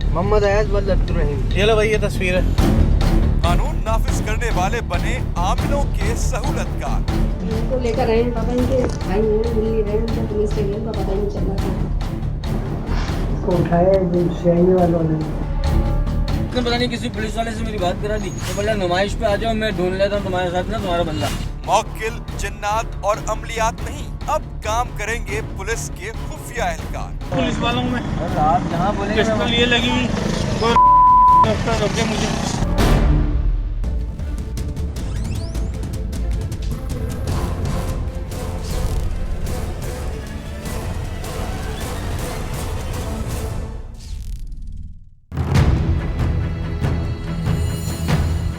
मोहम्मद अयाज वल्लतुर्रहीम। ये लो भाई, ये तस्वीर है। कानून नाफिज करने वाले बने आमिलों के सहूलतकार। इनको लेकर आए पापा, इनके भाई हैं, दिल्ली रहे, उनको पुलिस के लिए पता नहीं चल रहा था। इसको उठाया सीआईए वालों ने। पता नहीं किसी पुलिस वाले से मेरी बात करा दी तो बोला नुमाइश पे आ जाओ, मैं ढूंढ लेता हूँ तुम्हारे साथ ना तुम्हारा बंदा। मौकिल, जिन्नात और अमलियात नहीं, अब काम करेंगे पुलिस के खुफिया एहलकार। पुलिस वालों में आप जहाँ बोले पिस्टल ये लगी हुई तो रोके मुझे।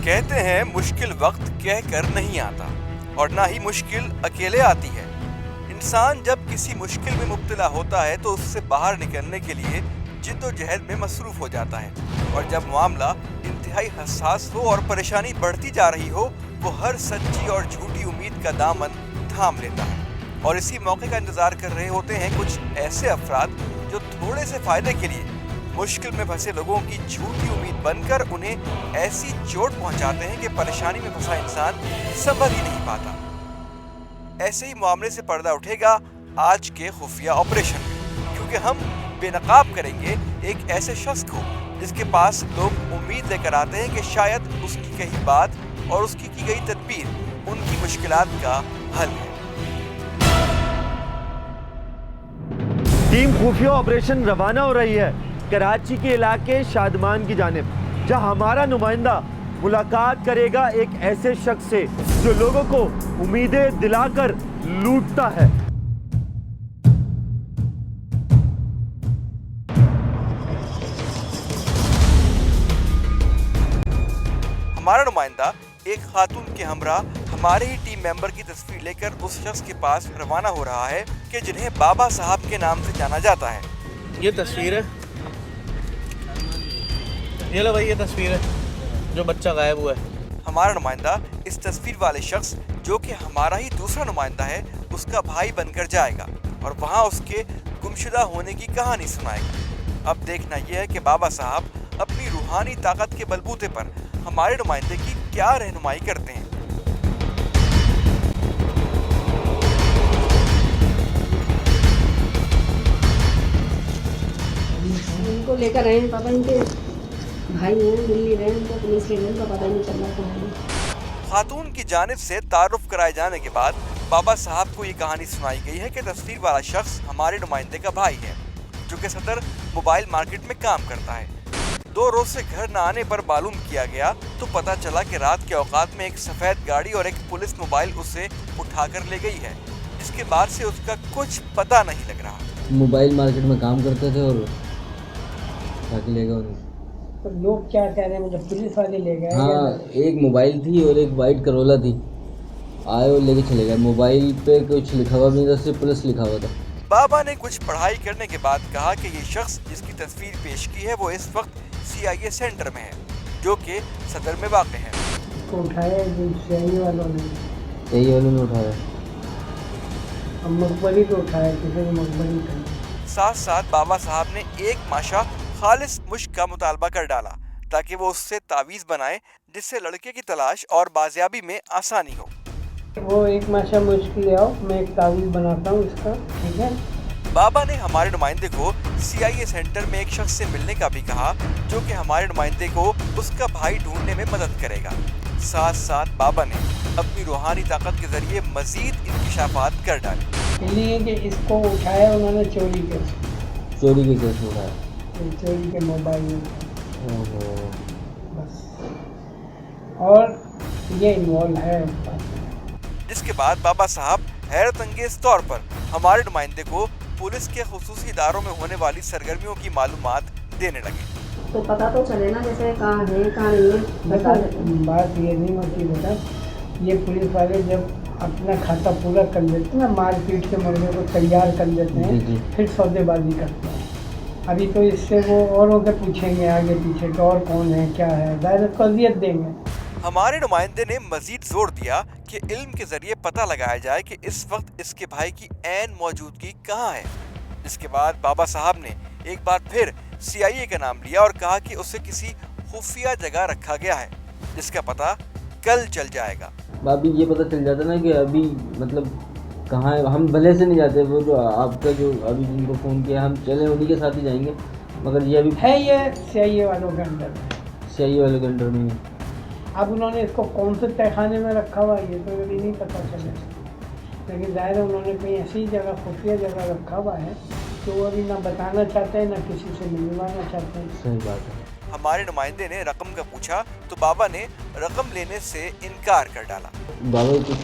कहते हैं मुश्किल वक्त कह कर नहीं आता और ना ही मुश्किल अकेले आती है। इंसान जब किसी मुश्किल में मुब्तला होता है तो उससे बाहर निकलने के लिए जिद्दोजहद में मसरूफ हो जाता है, और जब मामला इंतहाई हसास हो और परेशानी बढ़ती जा रही हो, वो हर सच्ची और झूठी उम्मीद का दामन थाम लेता है। और इसी मौके का इंतजार कर रहे होते हैं कुछ ऐसे अफराद जो थोड़े से फायदे के लिए मुश्किल में फंसे लोगों की झूठी उम्मीद बनकर उन्हें ऐसी चोट पहुंचाते हैं कि परेशानी में फंसा इंसान संभल ही नहीं पाता। ऐसे ही मामले से पर्दा उठेगा आज के खुफिया ऑपरेशन में, क्योंकि हम बेनकाब करेंगे एक ऐसे शख्स को जिसके पास लोग उम्मीद लेकर आते हैं कि शायद उसकी कही बात और उसकी की गई तदबीर उनकी मुश्किलात का हल है। टीम खुफिया ऑपरेशन रवाना हो रही है कराची के इलाके शादमान की जानिब, जहां हमारा नुमाइंदा मुलाकात करेगा एक ऐसे शख्स से जो लोगों को उम्मीदें दिलाकर लूटता है। हमारा नुमाइंदा एक खातून के हमरा हमारे ही टीम मेंबर की तस्वीर लेकर उस शख्स के पास रवाना हो रहा है कि जिन्हें बाबा साहब के नाम से जाना जाता है। ये तस्वीर है, ये लो भाई, ये तस्वीर है जो बच्चा गायब हुआ है। हमारा नुमाइंदा इस तस्वीर वाले शख्स जो कि हमारा ही दूसरा नुमाइंदा है, उसका भाई बनकर जाएगा और वहाँ उसके गुमशुदा होने की कहानी सुनाएगा। अब देखना यह है कि बाबा साहब अपनी रूहानी ताकत के बलबूते पर हमारे नुमाइंदे की क्या रहनुमाई करते हैं। इनको लेकर आए पापा, इनके भाई हैं, दिल्ली रहे, उनको पुलिस के लिए पता नहीं चल रहा था। खातून की जानिब से तारुफ कराए जाने के बाद बाबा साहब को ये कहानी सुनाई गई है कि तस्वीर वाला शख्स हमारे नुमाइंदे का भाई है, जो कि सदर मोबाइल मार्केट में काम करता है। 2 रोज से घर न आने पर मालूम किया गया तो पता चला कि रात के औकात में एक सफेद गाड़ी और एक पुलिस मोबाइल उसे उठाकर ले गई है, जिसके बाद से उसका कुछ पता नहीं लग रहा। मोबाइल मार्केट में काम करते थे और उठा ले गए। तो लोग क्या कह रहे हैं, मुझे पुलिस वाले ले गए? हाँ, एक मोबाइल थी और एक वाइट करोला थी, आए और लेके चले गए। मोबाइल पे कुछ लिखा हुआ नहीं था, सिर्फ पुलिस लिखा हुआ था। बाबा ने कुछ पढ़ाई करने के बाद कहा कि ये शख्स जिसकी तस्वीर पेश की है वो इस वक्त सीआईए सेंटर में है, जो कि सदर में वाक़ है। इसको उठाया सीआईए वालों ने। यही वालों ने उठाया, अब मकबरी को उठाया, किसी को मकबरी उठाया। साथ साथ बाबा साहब ने एक माशा खालिस मुश्क का मुतालबा कर डाला ताकि वो उससे तावीज़ बनाए, जिससे लड़के की तलाश और बाजियाबी में आसानी हो। वो एक माशा मुश्क ले आओ, मैं एक तावीज़ बनाता हूँ इसका, ठीक है? बाबा ने हमारे नुमाइंदे को सीआईए सेंटर में एक शख्स से मिलने का भी कहा, जो कि हमारे नुमाइंदे को उसका भाई ढूंढने में मदद करेगा। साथ साथ बाबा ने अपनी रूहानी ताकत के जरिए मजीद इंकिशाफात कर डाले। इसलिए कि इसको उठाया उन्होंने चोरी के केस उठाया, चोरी के मोबाइल में, बस, और ये इन्वॉल्व है। जिसके बाद बाबा साहब हैरत अंगेज तौर पर हमारे नुमाइंदे को पुलिस के खुसूसी इदारों में होने वाली सरगर्मियों की मालूमात देने लगे। तो पता तो चले ना, जैसे कहाँ है कहाँ नहीं है, बता दें। बात ये नहीं होती बेटा, ये पुलिस वाले जब अपना खाता पूरा कर लेते हैं ना, मारपीट के मुर्गे को तैयार कर लेते हैं, फिर सौदेबाजी करते हैं। अभी तो इससे वो औरों के पूछेंगे आगे पीछे कि और कौन है क्या है, दायरत को अजियत देंगे। हमारे नुमाइंदे ने मजीद जोर दिया कि इल्म के जरिए पता लगाया जाए कि इस वक्त इसके भाई की ऐन मौजूदगी कहाँ है। इसके बाद बाबा साहब ने एक बार फिर CIA का नाम लिया और कहा कि उसे किसी खुफिया जगह रखा गया है जिसका पता कल चल जाएगा। अभी ये पता चल जाता ना कि अभी मतलब कहाँ है, हम भले से नहीं जाते, वो जो आपका जो अभी जिनको फ़ोन किया हम चले उन्हीं के साथ ही जाएंगे, मगर ये अभी है ये CIA वालों के अंदर है। CIA वाले के अंडर में है। अब उन्होंने इसको कौन से तहखाने में रखा हुआ है ये तो अभी नहीं पता चले, लेकिन ज़ाहिर है उन्होंने कहीं ऐसी जगह खुफिया जगह रखा हुआ है तो वो अभी ना बताना चाहते हैं ना किसी से मिलवाना चाहते हैं। सही बात है। हमारे नुमाइंदे ने रकम का पूछा तो बाबा ने रकम लेने से इनकार कर डाला। बाबा कुछ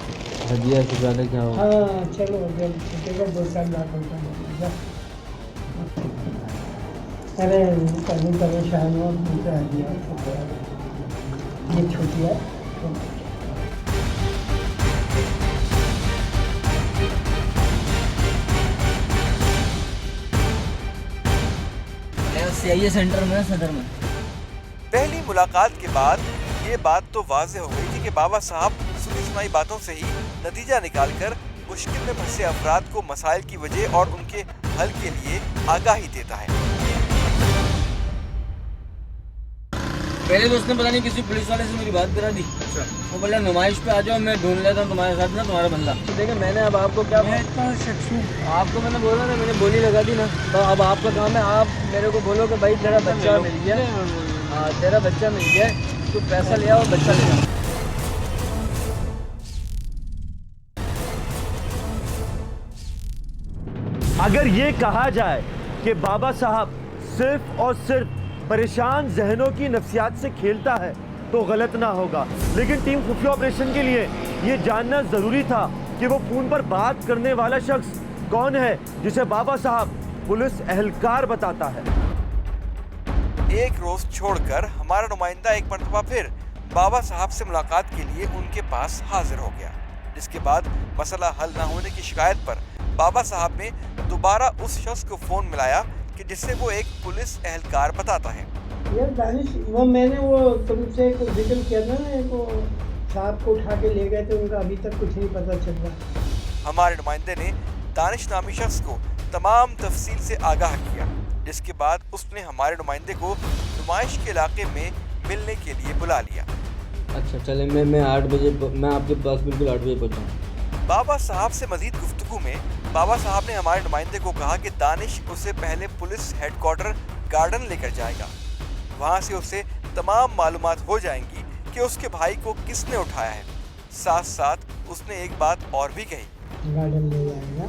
हदिया शुक्राना क्या होगा? हाँ चलो जब छुटेगा 2-4 लाख रुपये मिलेगा। अरे कभी परेशान हो दूसरा हदिया ये छुट्टियाँ CIA सेंटर में सदर में। पहली मुलाकात के बाद ये बात तो वाज़ेह हो गई थी कि बाबा साहब सुनी सुनाई बातों से ही नतीजा निकालकर मुश्किल में फंसे अफराद को मसाइल की वजह और उनके हल के लिए आगाही देता है। पहले तो उसने पता नहीं किसी पुलिस वाले से मेरी बात करा दी। वो बोला नुमाइश पे आ जाओ, मैं ढूंढ लेता हूँ तुम्हारे साथ ना तुम्हारा बंदा। तो देखिए मैंने अब आपको क्या आपको मैंने बोला ना, मैंने बोली लगा दी ना, तो अब आपका काम है आप मेरे को बोलो कि भाई तेरा बच्चा मिल गया, हाँ तेरा बच्चा मिल गया, तू पैसा ले आओ बच्चा ले आओ। अगर ये कहा जाए कि बाबा साहब सिर्फ और सिर्फ परेशान जहनों की नफ्सियात से खेलता है तो गलत ना होगा, लेकिन टीम खुफिया ऑपरेशन के लिए ये जानना जरूरी था कि वो फोन पर बात करने वाला शख्स कौन है जिसे बाबा साहब पुलिस एहलकार बताता है। एक रोज छोड़कर हमारा नुमाइंदा एक मरतबा फिर बाबा साहब से मुलाकात के लिए उनके पास हाजिर हो गया, जिसके बाद मसला हल न होने की शिकायत पर बाबा साहब ने दोबारा उस शख्स को फोन मिलाया कि जिससे वो एक पुलिस एहलकार बताता है। यार दानिश, वो मैंने वो तुमसे कुछ जिक्र किया था ना, वो साहब को उठा के ले गए थे, उनका अभी तक कुछ नहीं पता चल रहा। हमारे नुमाइंदे ने दानिश नामी शख्स को तमाम तफसील से आगाह किया, जिसके बाद उसने हमारे नुमाइंदे को नुमाइश के इलाके में मिलने के लिए बुला लिया। अच्छा चले, मैं 8 बजे मैं आपके पास बिल्कुल 8 बजे पहुँचाऊँ। बाबा साहब से मजीद गुफ्तगू में बाबा साहब ने हमारे नुमाइंदे को कहा कि दानिश उसे पहले पुलिस हेडक्वार्टर गार्डन लेकर जाएगा। वहाँ से उसे तमाम मालूमात हो जाएंगी कि उसके भाई को किसने उठाया है। साथ साथ उसने एक बात और भी कही। गार्डन ले जाएगा,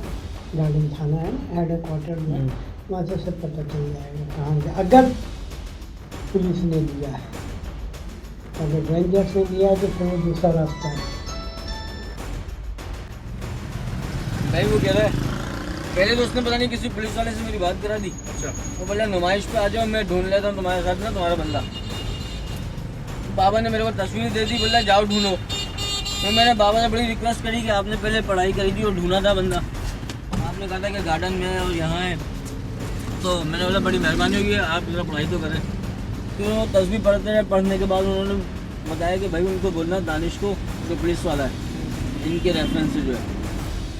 गार्डन थाना है हेडक्वार्टर में, वहाँ से सब पता चल जाएगा कहाँ से, अगर पुलिस ने लिया है, अगर रेंजर्स ने लिया है तो फिर वो दूसरा रास्ता है। भाई वो कह रहा है पहले तो उसने पता नहीं किसी पुलिस वाले से मेरी बात करा दी। अच्छा। वो बोला नुमाइश पे आ जाओ, मैं ढूंढ लेता हूँ तुम्हारे साथ ना तुम्हारा बंदा। बाबा ने मेरे को तस्वीर दे दी, बोला जाओ ढूंढो। तो मैंने बाबा से बड़ी रिक्वेस्ट करी कि आपने पहले पढ़ाई करी थी और ढूंढा था बंदा, आपने कहा था कि गार्डन में है और यहाँ है, तो मैंने बोला बड़ी मेहरबानी होगी आप जरा पढ़ाई तो करें। तो तस्वीर पढ़ने के बाद उन्होंने बताया कि भाई उनको बोलना दानिश को जो पुलिस वाला है इनके रेफरेंस से जो है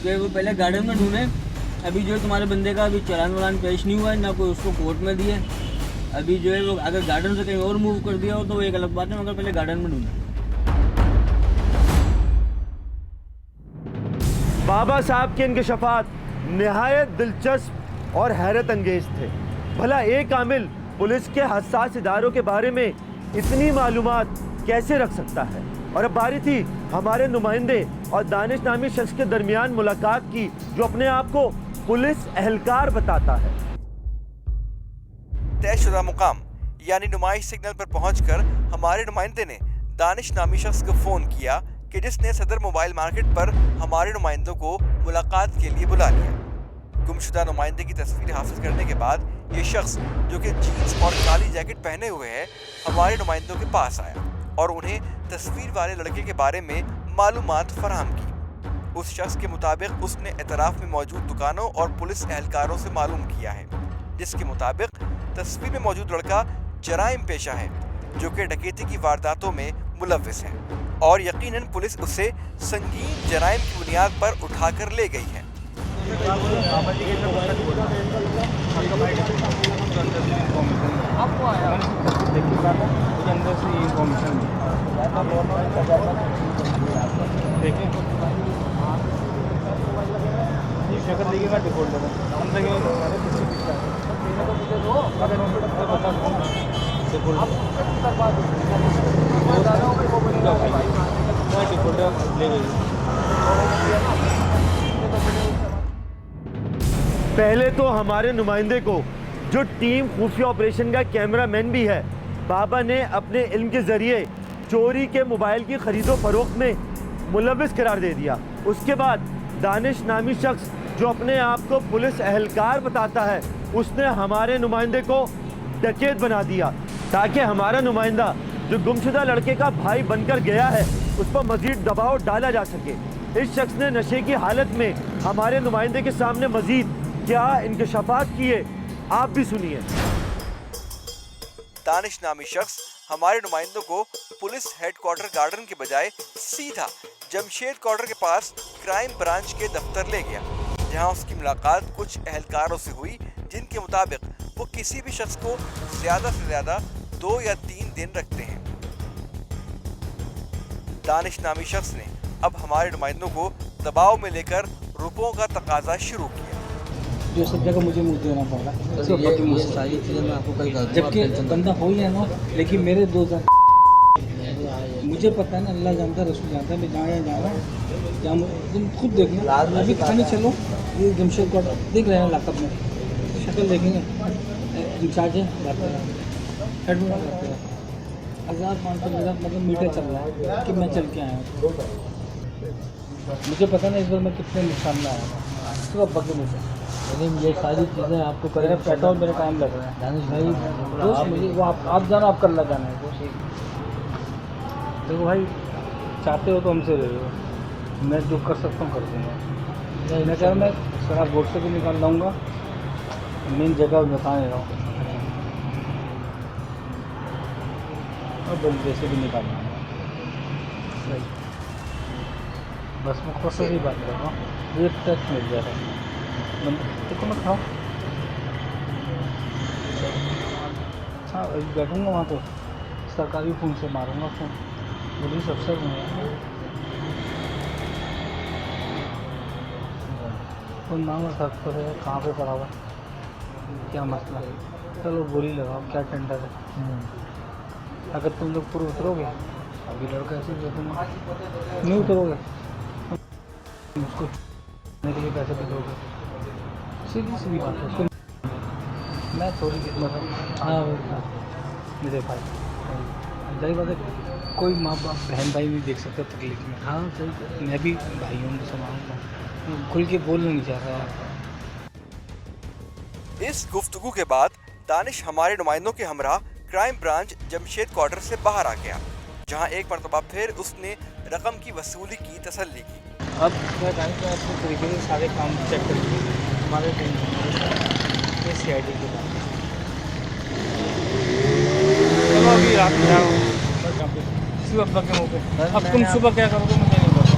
कि वो पहले गार्डन में ढूंढे। अभी जो है तुम्हारे बंदे का अभी चालान वालान पेश नहीं हुआ है, ना कोई उसको कोर्ट में दिए। अभी जो है वो अगर गार्डन से कहीं और मूव कर दिया हो तो वो एक अलग बात है, मगर पहले गार्डन में ढूंढे। बाबा साहब के इंकशाफात निहायत दिलचस्प और हैरत अंगेज थे। भला एक आमिल पुलिस के हसास इदारों के बारे में इतनी मालूमात कैसे रख सकता है। और अब बारी थी हमारे नुमाइंदे और दानिश नामी शख्स के दरमियान मुलाकात की, जो अपने आप को पुलिस एहलकार बताता है। तयशुदा मुकाम यानी नुमाइश सिग्नल पर पहुंचकर हमारे नुमाइंदे ने दानिश नामी शख्स को फोन किया कि जिसने सदर मोबाइल मार्केट पर हमारे नुमाइंदों को मुलाकात के लिए बुला लिया। गुमशुदा नुमाइंदे की तस्वीर हासिल करने के बाद ये शख्स, जो कि जीन्स और काली जैकेट पहने हुए है, हमारे नुमाइंदों के पास आया और उन्हें तस्वीर वाले लड़के के बारे में मालूमात फराहम की। उस शख्स के मुताबिक उसने एतराफ़ में मौजूद दुकानों और पुलिस एहलकारों से मालूम किया है, जिसके मुताबिक तस्वीर में मौजूद लड़का जराइम पेशा है, जो कि डकैती की वारदातों में मुलव्विस है और यकीनन पुलिस उसे संगीन जराइम की बुनियाद पर उठाकर ले गई है। बोल रहे थे हमसे क्यों अरे किसी तो मुझे दो अगर मैं बता दूँगा से बोल ले गई। पहले तो हमारे नुमाइंदे को, जो टीम खुफिया ऑपरेशन का कैमरामैन भी है, बाबा ने अपने इल्म के ज़रिए चोरी के मोबाइल की खरीदो फरोख्त में मुलविस करार दे दिया। उसके बाद दानिश नामी शख्स जो अपने आप को पुलिस एहलकार बताता है, उसने हमारे नुमाइंदे को डकैत बना दिया ताकि हमारा नुमाइंदा जो गुमशुदा लड़के का भाई बनकर गया है उस पर मजीद दबाव डाला जा सके। इस शख्स ने नशे की हालत में हमारे नुमाइंदे के सामने मजीद क्या इंकशाफात किए, आप भी सुनिए। दानिश नामी शख्स हमारे नुमाइंदों को पुलिस हेडक्वार्टर गार्डन के बजाय सीधा जमशेद क्वार्टर के पास क्राइम ब्रांच के दफ्तर ले गया, जहां उसकी मुलाकात कुछ एहलकारों से हुई जिनके मुताबिक वो किसी भी शख्स को ज्यादा से ज्यादा 2 या 3 दिन रखते हैं। दानिश नामी शख्स ने अब हमारे नुमाइंदों को दबाव में लेकर रुपयों का तकाजा शुरू किया। जो सब जगह मुझे मुँह देना पड़ रहा है, ये सारी चीज़ें मैं आपको कल कर जबकि बंदा हो ही है ना, लेकिन मेरे 2000 मुझे पता है ना, अल्लाह जानता है, रसूल जानता है, मैं जहाँ जा रहा हूँ, जहाँ तुम खुद देखना। अभी खाने चलो, ये जमशेद कोट देख रहे हैं, लाकअप में शक्ल देखेंगे, इंचार्ज है, बात कर रहा है, हेड में बात कर रहा है, 1500 मेरा मतलब मीटर चल रहा है कि मैं चल के आया हूँ। मुझे पता नहीं इस बार मैं कितने नुकसान में आया हूँ, सिर्फ अब्बा के मुझे। लेकिन ये सारी चीज़ें आपको करें, पेट्रोल मेरा टाइम लग रहा है दानिश भाई, तो आप मुझे वो आप जाना, आप कर ला जाना है वो। देखो भाई, चाहते हो तो हमसे ले लो, मैं जो कर सकता हूँ कर दूँगा। मैं कह रहा मैं शराब बोर्ड से भी निकाल लाऊँगा, मेन जगह बता नहीं रहा हूँ, और बंदे से भी निकाल लाऊँगा। बस मैं खुद से ही बात कर रहा हूँ, एक टच मिल जा रहा है, देखो मैं खाओ। हाँ अभी बैठूँगा वहाँ तो सरकारी फ़ोन से मारूँगा फ़ोन, पुलिस अफसर में फ़ोन मांगो, सब तो है कहाँ पे पड़ा हुआ, क्या मसला है, चलो बोली लगाओ, क्या टेंडर है। अगर तुम लोग पूरे उतरोगे, अभी लड़का ऐसे देखूँगा, नहीं उतरोगे उसको के लिए पैसे भी दोगे, सीधी सीधी बात है। मैं थोड़ी मतलब हाँ मेरे भाई जाहिर बात है, कोई माँ बाप बहन भाई नहीं देख सकता तकलीफ में। हाँ सही, मैं भी भाइयों को संभालूंगा, खुल के बोलना नहीं चाह रहा है। इस गुफ्तगू के बाद दानिश हमारे नुमाइंदों के हमरा क्राइम ब्रांच जमशेद क्वार्टर से बाहर आ गया, जहां एक मरतबा फिर उसने रकम की वसूली की तसल्ली की। अब मैं दानिश में अपने तरीके से सारे काम चेक करेंगे हमारे CID के बाद। चलो अभी रात में जा रहा हूँ सिर्फ अब्बा के मुँह पे। अब तुम सुबह क्या करोगे मुझे नहीं पता।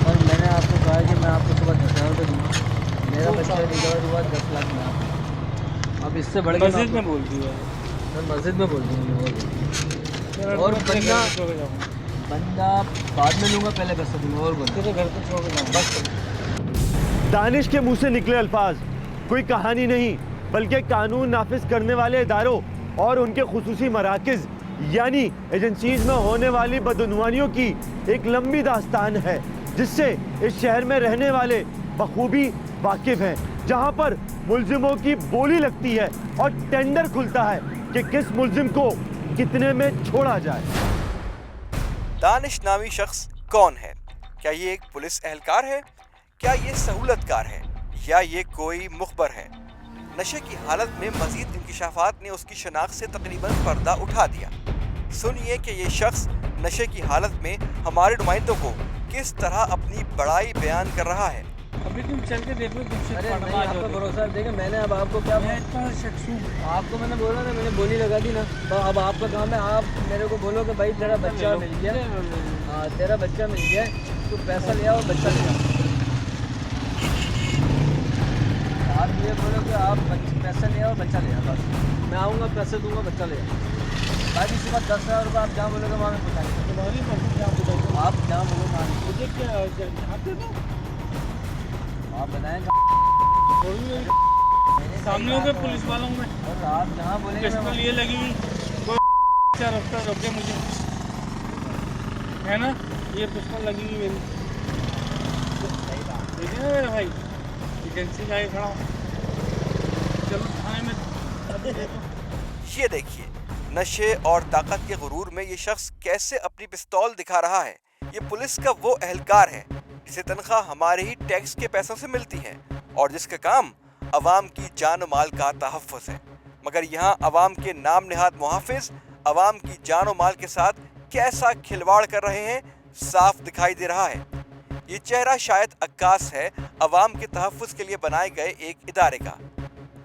और मैंने आपको कहा कि मैं आपको सुबह 10,000 रुपये दूँगा, मेरा बच्चा रिकवर हुआ 10 लाख में। अब इससे बढ़ के मस्जिद में बोल दिया, मैं मस्जिद में बोल दूँगी। और बंदा बाद में लूँगा, पहले पैसे दूँगा और बोल तेरे घर पे छोड़ के जाऊँ बस। दानिश के मुंह से निकले अल्फाज कोई कहानी नहीं, बल्कि कानून नाफिज करने वाले इदारों और उनके खुसूसी मराकज़ यानी एजेंसीज में होने वाली बदउनवानियों की एक लंबी दास्तान है, जिससे इस शहर में रहने वाले बखूबी वाकिफ हैं, जहां पर मुल्जिमों की बोली लगती है और टेंडर खुलता है कि किस मुल्जिम को कितने में छोड़ा जाए। दानिश नामी शख्स कौन है? क्या ये एक पुलिस एहलकार है? क्या ये सहूलतकार है? या ये कोई मुखबर है? नशे की हालत में मजीद इंकिशाफात ने उसकी शनाख्त से तकरीबन पर्दा उठा दिया। सुनिए कि ये शख्स नशे की हालत में हमारे नुमाइंदों को किस तरह अपनी बड़ाई बयान कर रहा है। अभी तुम चल के देख लो, अरे नहीं आप पर भरोसा देखे मैंने, अब आपको क्या आपको मैंने बोला ना, मैंने बोली लगा दी ना, तो अब आपका काम है, आप मेरे को बोलो कि भाई तेरा बच्चा मिल गया, हाँ तेरा बच्चा मिल गया, तो पैसा ले आओ, बच्चा ले आओ। आप ये बोलो कि आप पैसा ले आओ, बच्चा ले आओ, बस मैं आऊँगा, पैसे दूँगा, बच्चा ले आओ। बाकी सुबह 10,000 रुपये आप जहाँ बोलोगे वहाँ में पहुँचाएंगे, आप जहाँ बोलो मुझे क्या आप बताएँ। सामने हो गए पुलिस वालों में और आप जहाँ बोलेंगे पिस्टल ये लगी हुई कोई क्या रास्ता रोके मुझे, है ना, ये पिस्टल लगी हुई मेरी, देखिए ना मेरे भाई एजेंसी का खड़ा हूँ, चलो थाने में अभी देखो। ये देखिए नशे और ताकत के गुरूर में ये शख्स कैसे अपनी पिस्तौल दिखा रहा है। ये पुलिस का वो एहलकार है जिसे तनख्वाह हमारे ही टैक्स के पैसों से मिलती है और जिसका काम अवाम की जान और माल का तहफ़्फ़ुज़ है। मगर यहाँ अवाम के नाम निहाद मुहाफिज अवाम की जान और माल के साथ कैसा खिलवाड़ कर रहे हैं साफ दिखाई दे रहा है। ये चेहरा शायद अक्कास है अवाम के तहफ़्फ़ुज़ के लिए बनाए गए एक इदारे का।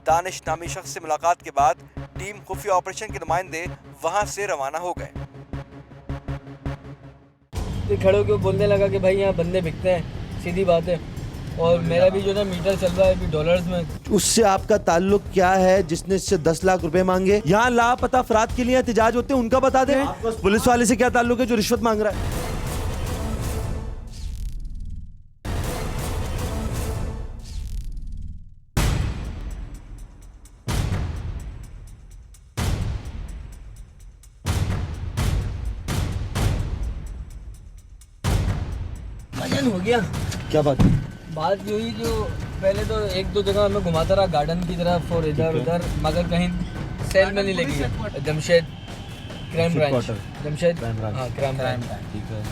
दानिश नामी शख्स से मुलाकात के बाद टीम खुफिया ऑपरेशन के नुमाइंदे वहां से रवाना हो गए। खड़े होकर बोलने लगा कि भाई यहाँ बंदे बिकते हैं, सीधी बात है, और मेरा भी जो ना मीटर चल रहा है अभी डॉलर्स में। उससे आपका ताल्लुक क्या है जिसने इससे 10 लाख रुपए मांगे? यहाँ लापता अफराद के लिए एहतजाज होते हैं, उनका बता दें। पुलिस वाले से क्या ताल्लुक है जो रिश्वत मांग रहा है? भजन हो गया। क्या बात? बात ये हुई जो पहले तो एक दो जगह मैं घुमाता रहा गार्डन की तरफ और इधर उधर, मगर कहीं सेल में नहीं लगी। जमशेद क्राइम ब्रांच, जमशेद हाँ क्राइम ब्रांच, ठीक है।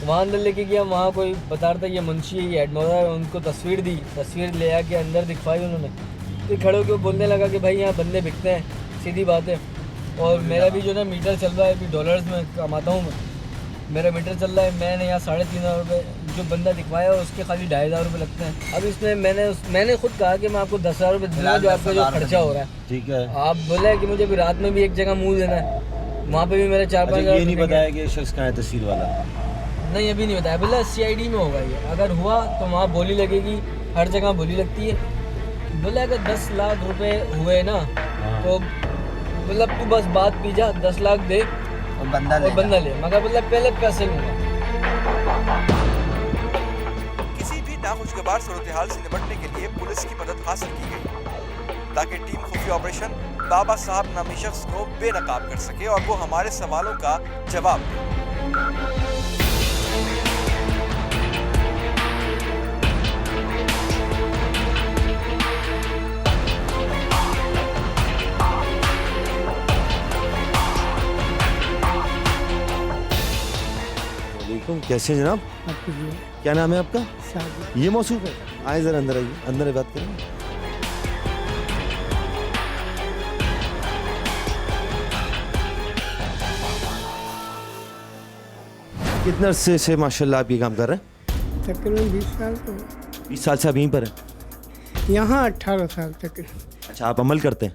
वहाँ अंदर लेके गया, वहाँ कोई बता रहा था ये मुंशी है, ये एडमोरा है, उनको तस्वीर दी, तस्वीर ले आके अंदर दिखवाई उन्होंने। तो खड़े होकर बोलने लगा कि भाई यहाँ बंदे बिकते हैं, सीधी बात है, और मेरा भी जो ना मीटर चल रहा है अभी डॉलर्स में कमाता हूँ मैं, मेरा मीटर चल रहा है, मैंने यहाँ 3,500 रुपये जो बंदा दिखवाया उसके खाली 2,500 रुपये लगते हैं। अब इसमें मैंने खुद कहा कि मैं आपको 10,000 रुपये दूँगा जो आपका जो खर्चा हो रहा है। ठीक है। आप बोले कि मुझे अभी रात में भी एक जगह मुँह देना है, वहाँ पे भी मेरे 4-5 हज़ार। ये नहीं बताया कि शख्स कहाँ है तस्वीर वाला? नहीं अभी नहीं बताया, बोला CID में होगा ये, अगर हुआ तो वहाँ बोली लगेगी, हर जगह बोली लगती है। बोला अगर 10 लाख रुपए हुए ना तो मतलब तू बस बात पी जा, 10 लाख दे और बंदा ले, मगर बोला पहले पैसे लूँगा। किसी भी नाखुशगवार सूरत हाल से निपटने के लिए पुलिस की मदद हासिल की गई ताकि टीम खुफिया ऑपरेशन बाबा साहब नामी शख्स को बेनकाब कर सके और वो हमारे सवालों का जवाब दे। कैसे हैं जनाब? क्या नाम है आपका? शादी ये मौसूफ है? आए जरा अंदर आइए, अंदर बात करें। कितने अरसे से माशाल्लाह आप ये काम कर रहे हैं? तकरीबन 20 साल तो 20 साल से आप यहीं पर हैं? यहाँ 18 साल तक। अच्छा, आप अमल करते हैं?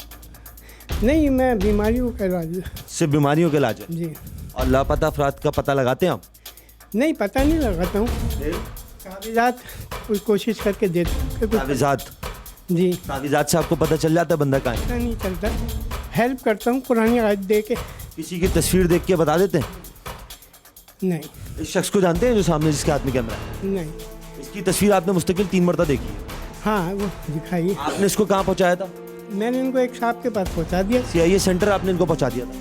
नहीं, मैं बीमारियों का इलाज। सिर्फ बीमारियों का इलाज है? जी। और लापता अफराद का पता लगाते हैं आप? नहीं, पता नहीं लगाता हूँ, कागजात कोई कोशिश करके देता हूँ। कागजात? जी। कागजात से आपको पता चल जाता है बंदा कहाँ है? पता नहीं चलता, हेल्प करता हूँ कुरानी आयत दे के। किसी की तस्वीर देख के बता देते हैं? नहीं। इस शख्स को जानते हैं जो सामने जिसके हाथ में कैमरा है? नहीं। इसकी तस्वीर आपने मुस्तकिल 3 मरतबा देखी है? हाँ, वो दिखाइए। आपने इसको कहाँ पहुँचाया था? मैंने इनको एक साहब के पास पहुँचा दिया। CIA सेंटर आपने इनको पहुँचा दिया था?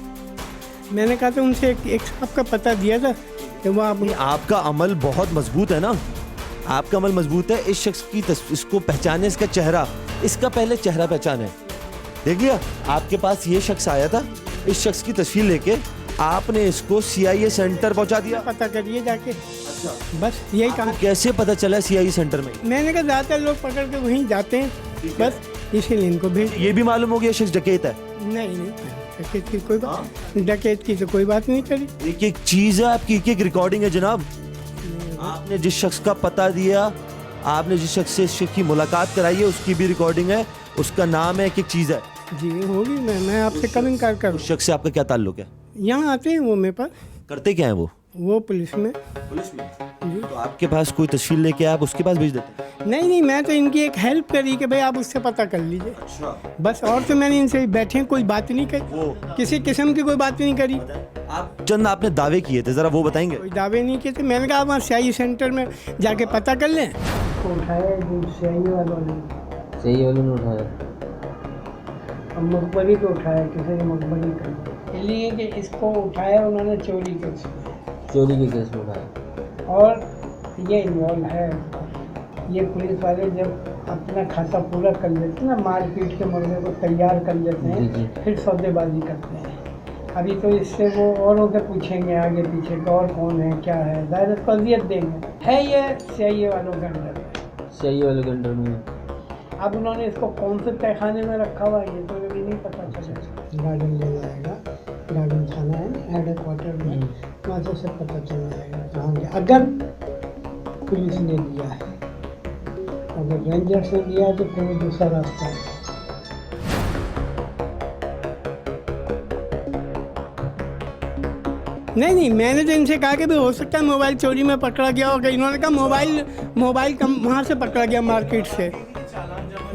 मैंने कहा था उनसे एक साहब का पता दिया था कि वो आपका अमल बहुत मजबूत है ना, आपका अमल मजबूत है। इस शख्स की इसको पहचाने, इसका चेहरा, इसका पहले चेहरा पहचाने। देख लिया, आपके पास ये शख्स आया था, इस शख्स की तस्वीर लेके आपने इसको CIA सेंटर पहुंचा दिया। पता करिए जाके। अच्छा, बस यही काम। कैसे पता चला CIA सेंटर में? मैंने कहा ज़्यादातर लोग पकड़ के वहीं जाते हैं, बस इसीलिए इनको भेज। ये भी मालूम हो गया शख्स डकैत है? नहीं, डकैत की कोई बात, डकैत की तो कोई बात नहीं करी। एक एक चीज है आपकी, एक एक रिकॉर्डिंग है जनाब। आपने जिस शख्स का पता दिया, आपने जिस शख्स से इस शख्स की मुलाकात कराई है, उसकी भी रिकॉर्डिंग है, उसका नाम है, एक एक चीज है। जी होगी, मैं आपसे कब इनकार करूँ? उस शख्स से आपका क्या ताल्लुक है? यहाँ आते हैं वो मेरे पास। करते क्या है वो? पुलिस में। पुलिस में? तो आपके पास कोई तस्वीर लेके आप उसके पास भेज देते हैं? नहीं, मैं तो इनकी एक हेल्प करी कि भाई आप उससे पता कर लीजिए। अच्छा। बस, और तो मैंने इनसे बैठे हैं, कोई बात नहीं करी, किसी किस्म की कोई बात नहीं करी। आप चंद आपने दावे किए थे, जरा वो बताएंगे? कोई दावे नहीं किए थे, मैंने कहा आप वहाँ CIA सेंटर में जाके पता कर लें। उठाया CI वालों ने, सही वाले ने उठाया। अब मुखबरी पे उठाया, किसी ने मुखबरी कर इसलिए कि इसको उठाया उन्होंने चोरी के चोरी के केस में उठाया। और ये इन्वॉल्व है। ये पुलिस वाले जब अपना खाता पूरा कर लेते हैं ना, मार पीट के मुर्गे को तैयार कर लेते जी, जी। हैं, फिर सौदेबाजी करते हैं। अभी तो इससे वो औरों के पूछेंगे आगे पीछे कि और कौन है क्या है, दायरे को अजियत देंगे। है ये CIA वालों के अंडर है। सही वाले के अंडर में। अब उन्होंने इसको कौन से तहखाने में रखा हुआ है ये तो अभी नहीं पता चलेगा। गार्डन ले जाएगा, गार्डन थाना है हेड क्वार्टर में, वहाँ से सब पता चल जाएगा कहाँ गया। अगर पुलिस ने दिया है, अगर रेंजर्स ने दिया है तो फिर वो दूसरा रास्ता है। नहीं, मैंने तो इनसे कहा कि भी हो सकता है मोबाइल चोरी में पकड़ा गया होगा। इन्होंने कहा मोबाइल कम वहाँ से पकड़ा गया मार्केट से।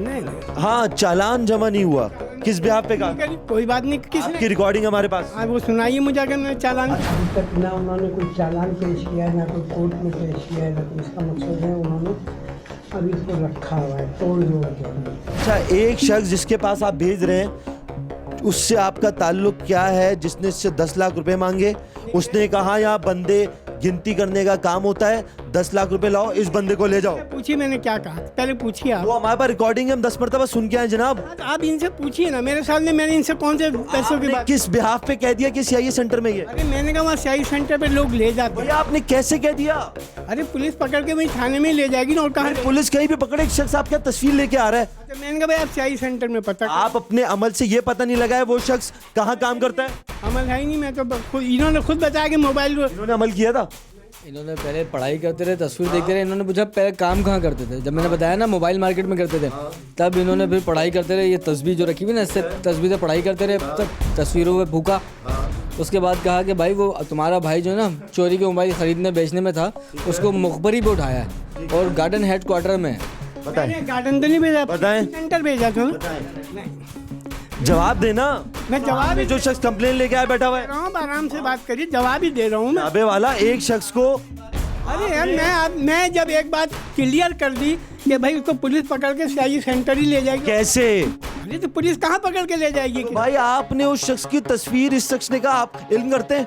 नहीं, हाँ, चालान जमा नहीं हुआ। किस बिहाफ पे कहा? कोई बात नहीं। आपकी किसने? रिकॉर्डिंग हमारे पास। वो सुनाइए मुझे, अगर मैं चालान। अभी तक ना उन्होंने कोई चालान पेश किया है, ना कोई कोर्ट में पेश किया है, ना कोई। इसका मकसद है उन्होंने अभी इसको रखा हुआ है, तोड़ जोड़ के। अच्छा, एक शख्स जिसके पास आप भेज रहे हैं उससे आपका ताल्लुक क्या है? जिसने इससे 10 लाख रुपए मांगे, उसने कहा यहाँ बंदे गिनती करने का काम होता है, 10 लाख रुपए लाओ, इस बंदे को ले जाओ। पूछिए मैंने क्या कहा, पहले पूछिए आप। वो हमारे पास रिकॉर्डिंग है, हम 10 मरतबा सुन के आए जनाब। आप इनसे पूछिए ना, मेरे सामने मैंने इनसे कौन से पैसों की आपने बात। किस बिहाफ पे कह दिया कि CIA सेंटर में ये? अरे मैंने कहा वहाँ CIA सेंटर पे लोग ले जाते हैं। भैया आपने कैसे कह दिया? अरे पुलिस पकड़ के वही थाने में ले जाएगी ना। और कहा पुलिस कहीं भी पकड़े एक शख्स, आप क्या तस्वीर लेके आ रहा है? तो मैंने कहा भाई आप CIA सेंटर में पता आप अपने अमल से ये पता नहीं लगाया वो शख्स कहाँ काम करता है? अमल है ही नहीं। मैं तो इन्होंने खुद बताया कि मोबाइल। इन्होंने अमल किया था। इन्होंने पहले पढ़ाई करते रहे, तस्वीर देखते रहे। इन्होंने पूछा पहले काम कहाँ करते थे। जब मैंने बताया ना मोबाइल मार्केट में करते थे, तब इन्होंने फिर पढ़ाई करते रहे। ये तस्वीर जो रखी हुई ना, इससे तस्वीर से पढ़ाई करते रहे, तब तस्वीरों में फूका। उसके बाद कहा कि भाई वो तुम्हारा भाई जो है ना चोरी के मोबाइल खरीदने बेचने में था, उसको मुखबरी पे उठाया है और गार्डन हेड क्वार्टर में है। बताएं, गार्डन तो नहीं भेजा, बताएं। सेंटर भेजा था। जवाब देना। मैं जवाब जो शख्स कंप्लेन लेके आया बैठा हुआ है, आराम से बात करिए, जवाब ही दे रहा हूँ मैं। अबे वाला एक शख्स को। अरे यार मैं जब एक बात क्लियर कर दी कि भाई उसको पुलिस पकड़ के CIA सेंटर ही ले जाएगी। कैसे? अरे तो पुलिस कहाँ पकड़ के ले जाएगी? भाई आपने उस शख्स की तस्वीर, इस शख्स ने कहा आप इल्म करते हैं,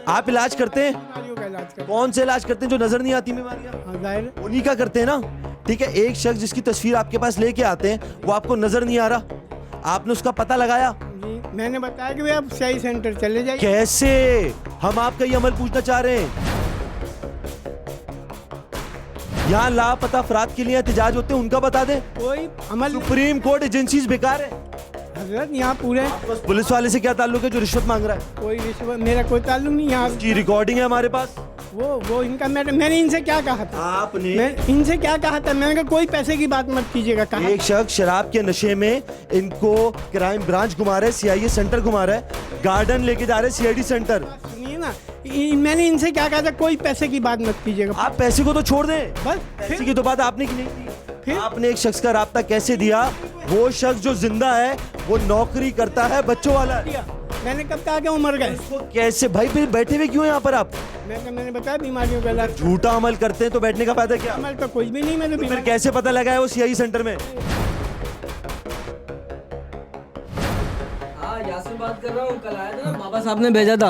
आप इलाज करते हैं। बीमारियों का इलाज कर। कौन से इलाज करते हैं? जो नजर नहीं आती बीमारियां, हाँ, जाहिर है। उन्हीं का करते हैं ना। ठीक है, एक शख्स जिसकी तस्वीर आपके पास लेके आते हैं, वो आपको नजर नहीं आ रहा, आपने उसका पता लगाया। जी, मैंने बताया कि भाई आप CIA सेंटर चले जाइए। कैसे? हम आपका ये अमल पूछना चाह रहे हैं। यहाँ लापता अफराद के लिए एहतजाज होते हैं, उनका बता दें। कोई अमल सुप्रीम कोर्ट एजेंसीज बेकार है। हजरत यहाँ पूरे बस पुलिस वाले से क्या ताल्लुक है जो रिश्वत मांग रहा है? कोई रिश्वत, मेरा कोई ताल्लुक नहीं। यहाँ की रिकॉर्डिंग है हमारे पास। वो इनका मैंने इनसे क्या कहा था? आपने मैं इनसे क्या कहा था? मैंने कहा कोई पैसे की बात मत कीजिएगा। कहा एक शख्स शराब के नशे में इनको क्राइम ब्रांच घुमा रहा है, CIA सेंटर घुमा रहा है, गार्डन लेके जा रहे हैं CID सेंटर। सुनिए ना, मैंने इनसे क्या कहा था? कोई पैसे की बात मत कीजिएगा। आप पैसे को तो छोड़ दें, बस पैसे की तो बात आपने की नहीं की। फिर? आपने एक शख्स का राब्ता कैसे दिया? वो शख्स जो जिंदा है वो नौकरी करता है, बच्चों वाला है। दिया। मैंने कब कहा कि वो मर गए? उसको कैसे? भाई फिर बैठे हुए क्यों हैं यहाँ पर आप? मैंने बताया बीमारियों का इलाज। झूठा अमल करते हैं तो बैठने का फायदा क्या? अमल तो कुछ भी नहीं। मैं तो फिर बीमार। कैसे पता लगा है वो CI सेंटर में? हाँ, यासिर बात कर रहा हूँ। कल आया था ना, बाबा साहब ने भेजा था।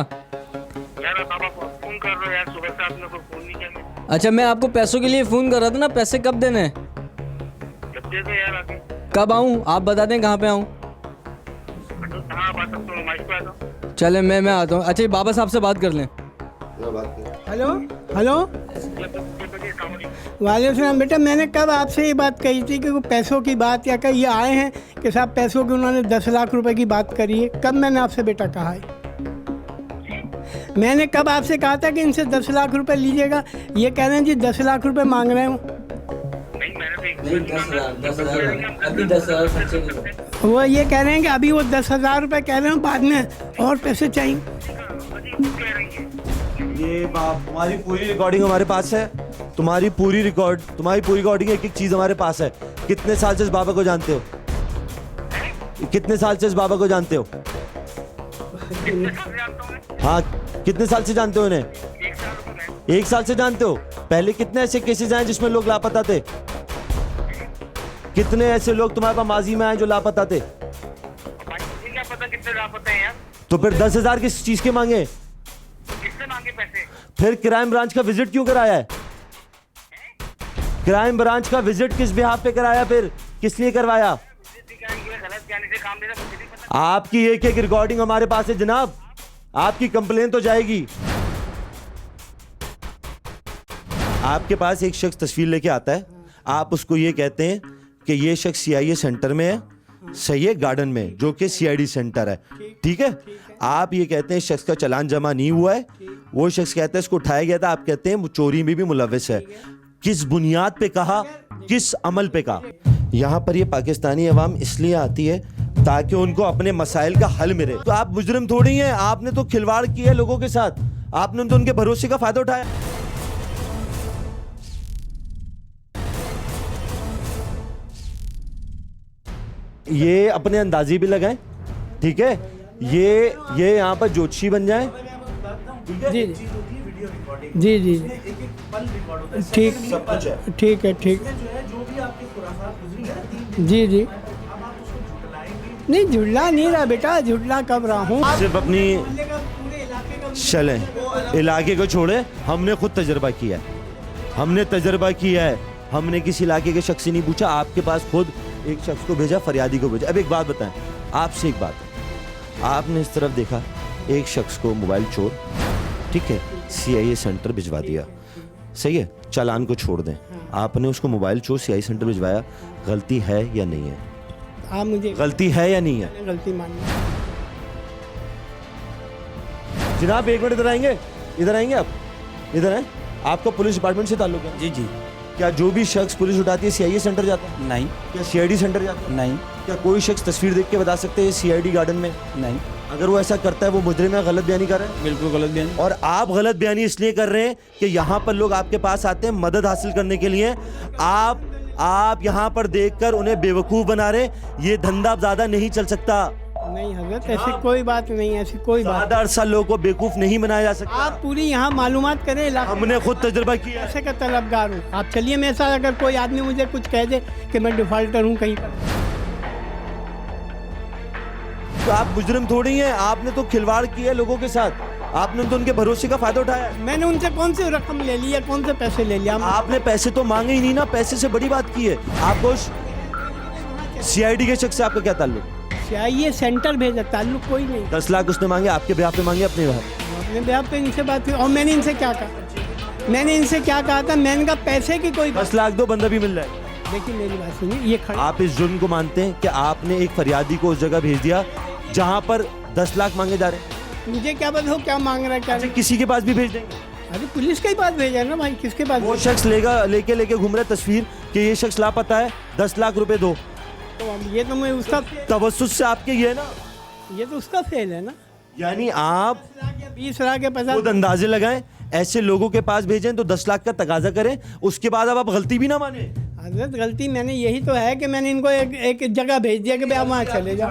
यार बाबा को फोन कर रहे हो यार, सुबह से आपने कोई फोन नहीं किया। अच्छा, मैं आपको पैसों के लिए फ़ोन कर रहा था ना। पैसे कब देने हैं? जब दे दो यार आके। कब आऊँ? आप बता दें कहाँ पे आऊँ। हाँ बात अब तो नुमाइश पे आता हूँ। चले मैं आता हूँ। अच्छा, ये बाबा साहब से बात कर लें। हेलो हेलो, वालेकुम सलाम। बेटा मैंने कब आपसे ये बात कही थी कि वो पैसों की बात, या कहीं ये आए हैं कि साहब पैसों की, उन्होंने 10 लाख रुपए की बात करी है? कब मैंने आपसे बेटा कहा है? मैंने कब आपसे कहा था कि इनसे 10 लाख रुपए लीजिएगा? ये कह रहे हैं जी 10 लाख रुपए मांग रहे हो। नहीं मैंने तो एक नहीं, 10,000 अभी 10,000 खर्चे नहीं। वो ये कह रहे हैं कि अभी वो 10,000 रुपए कह रहे हो, बाद में और पैसे चाहिए। कह रही है। ये बाप, तुम्हारी पूरी रिकॉर्डिंग हमारे पास है। तुम्हारी पूरी रिकॉर्डिंग एक एक चीज हमारे पास है। कितने साल से इस बाबा को जानते हो? कितने साल से इस बाबा को जानते हो? हाँ, कितने साल से जानते हो इन्हें? 1 साल से जानते हो? पहले कितने ऐसे केसेस आए जिसमें लोग लापता थे? कितने ऐसे लोग तुम्हारे पास माजी में आए जो लापता थे? क्या पता कितने लापता हैं यार। तो फिर 10,000 किस चीज के मांगे? किसने मांगे पैसे? फिर क्राइम ब्रांच का विजिट क्यों कराया है? क्राइम ब्रांच का विजिट किस बिहाफ पे कराया? फिर किस लिए करवाया? गलत ज्ञानी से काम लेना मुझे नहीं पता। आपकी एक एक रिकॉर्डिंग हमारे पास है जनाब, आपकी कंप्लेन तो जाएगी। आपके पास एक शख्स तस्वीर लेके आता है, आप उसको ये कहते हैं कि ये शख्स सीआईए सेंटर में है, सही है, गार्डन में, जो कि सीआईडी सेंटर है, ठीक है। आप ये कहते हैं शख्स का चालान जमा नहीं हुआ है, वो शख्स कहता है इसको उठाया गया था, आप कहते हैं वो चोरी में भी मुलव्विस है। किस बुनियाद पे कहा, किस अमल पे कहा? यहाँ पर ये पाकिस्तानी अवाम इसलिए आती है ताकि उनको अपने मसाइल का हल मिले। तो आप मुजरिम थोड़ी हैं, आपने तो खिलवाड़ किया है लोगों के साथ, आपने तो उनके भरोसे का फायदा उठाया। ये अपने अंदाजे भी लगाएं, ठीक है, ये यहाँ पर ज्योतिषी बन जाए, जी जी जी ठीक, सब कुछ है, ठीक है, ठीक, जी जी। नहीं झुल्ला नहीं रहा बेटा, झुल्ला कब रहा हूँ। सिर्फ अपनी चलें, इलाके को छोड़े, हमने खुद तजर्बा किया है, हमने तजर्बा किया है, हमने किसी इलाके के शख्स से नहीं पूछा, आपके पास खुद एक शख्स को भेजा, फरियादी को भेजा। अब एक बात बताएं, आपसे एक बात, आपने इस तरफ देखा एक शख्स को मोबाइल चोर, ठीक है, सीआईए सेंटर भिजवा दिया, सही है, चालान को छोड़ दें, आपने उसको मोबाइल चोर सीआईए सेंटर भिजवाया, गलती है या नहीं है? आप मुझे गलती है या नहीं है? गलती मानिए। जनाब एक मिनट इधर आएंगे, इधर आएंगे आप, इधर आए, आपका पुलिस डिपार्टमेंट से ताल्लुक है? जी जी। क्या जो भी शख्स पुलिस उठाती है सीआईए सेंटर जाता है? नहीं। क्या सीआईडी सेंटर जाता है? नहीं। क्या कोई शख्स तस्वीर देख के बता सकते हैं सीआईडी गार्डन में? नहीं। अगर वो ऐसा करता है वो मुजरिम है, गलत बयानी कर रहा है? बिल्कुल गलत बयानी। और आप गलत बयानी इसलिए कर रहे हैं कि यहाँ पर लोग आपके पास आते हैं मदद हासिल करने के लिए, आप यहाँ पर देखकर उन्हें बेवकूफ़ बना रहे हैं। ये धंधा ज़्यादा नहीं चल सकता। नहीं हजरत, ऐसी कोई बात नहीं, ऐसी कोई बात। ज़्यादा अरसा लोगों को बेवकूफ़ नहीं बनाया जा सकता। आप पूरी यहाँ मालूमात करें, हमने खुद तजुर्बा किया। पैसे का तलबगार हूँ। आप चलिए मेरे साथ, अगर कोई आदमी मुझे कुछ कह दे कि मैं डिफॉल्टर हूँ कहीं पर, तो आप मुजरिम थोड़ी हैं, आपने तो खिलवाड़ किया है लोगों के साथ, आपने तो उनके भरोसे का फायदा उठाया। मैंने उनसे कौन सी रकम ले ली है, कौन से पैसे ले लिया? आपने पैसे तो मांगे ही नहीं ना, पैसे से बड़ी बात की है। आपको सीआईडी के शख्स से आपका क्या ताल्लुक? सीआईए सेंटर भेजा, ताल्लुक कोई नहीं। 10 लाख उसने मांगे, आपके ब्याह पे मांगे? अपने ब्याह, अपने ब्याह पे इनसे बात हुई, और मैंने इनसे क्या कहा? मैंने इनसे क्या कहा था? मैंने कहा पैसे की कोई 10 लाख दो, बंदा भी मिल रहा है। देखिए मेरी बात सुनिए, ये खड़ा, आप इस जुर्म को मानते हैं कि आपने एक फरियादी को उस जगह भेज दिया जहां पर 10 लाख मांगे जा रहे हैं? मुझे क्या पता हो क्या मांग रहा है क्या नहीं। किसी के पास भी भेज देंगे? अरे पुलिस के ही पास भेजा ना भाई, किसके पास? वो शख्स लेके घूम रहा है तस्वीर कि ये शख्स लापता है, 10 लाख रुपए दो, तो ये तो मैं उसका तवस्सुस से आपके ये ना, ये तो उसका फेल है ना। यानी आप 20 लाख के 50 खुद अंदाजे लगाएं, ऐसे लोगों के पास भेजें तो 10 लाख का तकाजा करें, उसके बाद अब आप गलती भी ना माने। हजरत गलती मैंने यही तो है कि मैंने इनको एक जगह भेज दिया कि भाई आप वहाँ चले जाओ,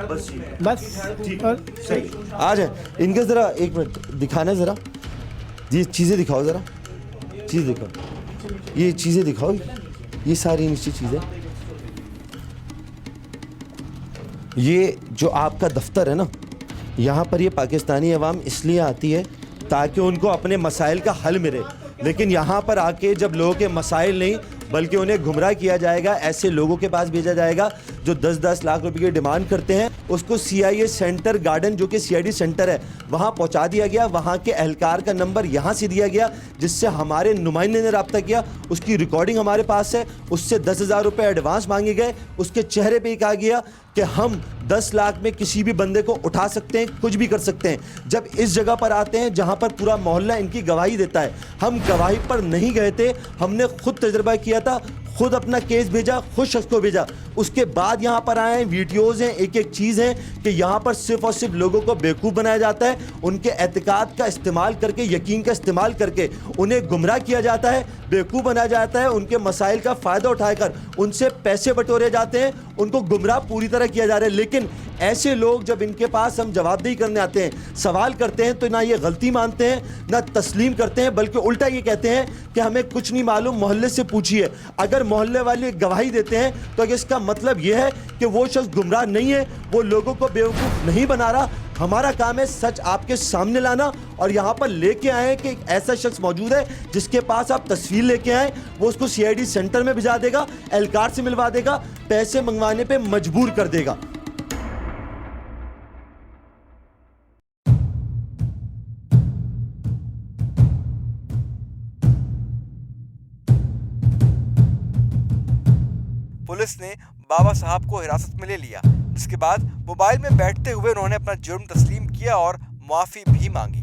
बस। और सही, आ जाए इनके ज़रा एक मिनट दिखाना, ज़रा ये चीज़ें दिखाओ, ज़रा चीज़ दिखाओ, ये चीज़ें दिखाओ, ये सारी नीचे चीज़ें, ये जो आपका दफ्तर है ना, यहाँ पर ये पाकिस्तानी अवाम इसलिए आती है ताकि उनको अपने मसाइल का हल मिले, लेकिन यहाँ पर आके जब लोगों के मसाइल नहीं बल्कि उन्हें गुमराह किया जाएगा, ऐसे लोगों के पास भेजा जाएगा जो 10-10 लाख रुपए की डिमांड करते हैं, उसको सीआईए सेंटर गार्डन जो कि सीआईडी सेंटर है वहाँ पहुँचा दिया गया, वहाँ के एहलकार का नंबर यहाँ से दिया गया जिससे हमारे नुमाइंदे ने रब्ता किया, उसकी रिकॉर्डिंग हमारे पास है, उससे 10,000 रुपये एडवांस मांगे गए, उसके चेहरे पर ही कहा गया कि हम 10 लाख में किसी भी बंदे को उठा सकते हैं, कुछ भी कर सकते हैं। जब इस जगह पर आते हैं जहां पर पूरा मोहल्ला इनकी गवाही देता है, हम गवाही पर नहीं गए थे, हमने खुद तजर्बा किया था, खुद अपना केस भेजा, खुद शख्स को भेजा, उसके बाद यहाँ पर आए हैं, वीडियोज़ हैं, एक एक चीज़ है कि यहाँ पर सिर्फ और सिर्फ लोगों को बेवकूफ़ बनाया जाता है, उनके एतकाद का इस्तेमाल करके, यकीन का इस्तेमाल करके उन्हें गुमराह किया जाता है, बेवकूफ़ बनाया जाता है, उनके मसाइल का फ़ायदा उठाकर उनसे पैसे बटोरे जाते हैं, उनको गुमराह पूरी तरह किया जा रहा है। लेकिन ऐसे लोग जब इनके पास हम जवाबदेही करने आते हैं, सवाल करते हैं, तो ना ये गलती मानते हैं, ना तस्लीम करते हैं, बल्कि उल्टा ये कहते हैं कि हमें कुछ नहीं मालूम, मोहल्ले से पूछिए। अगर अगर मोहल्ले वाले गवाही देते हैं तो इसका मतलब यह है कि वो शख्स गुमराह नहीं है, वो लोगों को बेवकूफ़ नहीं बना रहा। हमारा काम है सच आपके सामने लाना, और यहाँ पर लेके आए हैं कि एक ऐसा शख्स मौजूद है जिसके पास आप तस्वीर लेके आए, वो उसको CID सेंटर में भिजा देगा, एहलकार से मिलवा देगा, पैसे मंगवाने पे मजबूर कर देगा। पुलिस ने बाबा साहब को हिरासत में ले लिया, जिसके बाद मोबाइल में बैठते हुए उन्होंने अपना जुर्म तस्लीम किया और माफी भी मांगी।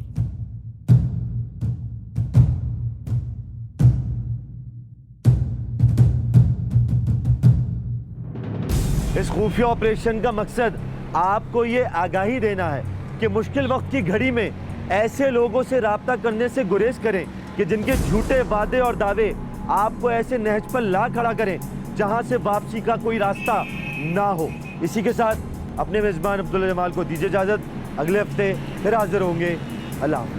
इस खुफिया ऑपरेशन का मकसद आपको ये आगाही देना है कि मुश्किल वक्त की घड़ी में ऐसे लोगों से राब्ता करने से गुरेज करें कि जिनके झूठे वादे और दावे आपको ऐसे नहज पर ला खड़ा करें जहां से वापसी का कोई रास्ता ना हो। इसी के साथ अपने मेज़बान अब्दुल्ला जमाल को दीजिए इजाज़त। अगले हफ्ते फिर हाजिर होंगे। अल्लाह।